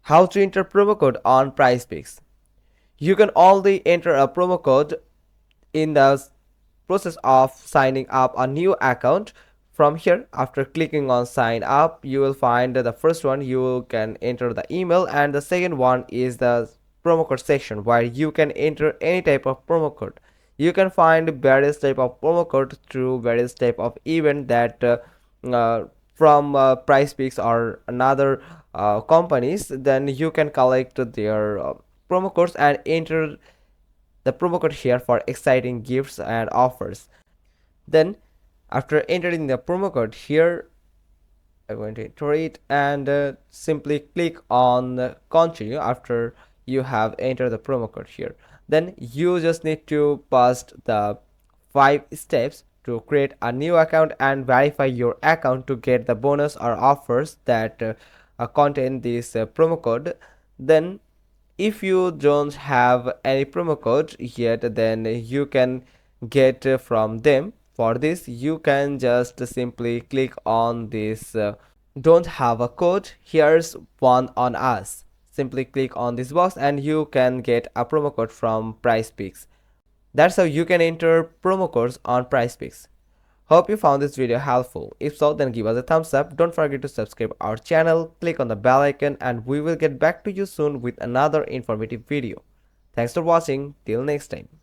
How to enter promo code on PrizePicks. You can only enter a promo code in the process of signing up a new account. From here, after clicking on sign up, you will find the first one you can enter the email, and the second one is the promo code section where you can enter any type of promo code. You can find various type of promo code through various type of event that uh, from PrizePicks or another companies. Then you can collect their promo codes and enter the promo code here for exciting gifts and offers. Then after entering the promo code here, I'm going to enter it and simply click on continue after you have entered the promo code here. Then you just need to pass the 5 steps to create a new account and verify your account to get the bonus or offers that contain this promo code. Then if you don't have any promo code yet, then you can get from them. For this, you can just simply click on this don't have a code, here's one on us. Simply click on this box and you can get a promo code from PrizePicks. That's how you can enter promo codes on PrizePicks. Hope you found this video helpful. If so, then give us a thumbs up. Don't forget to subscribe our channel, click on the bell icon, and we will get back to you soon with another informative video. Thanks for watching. Till next time.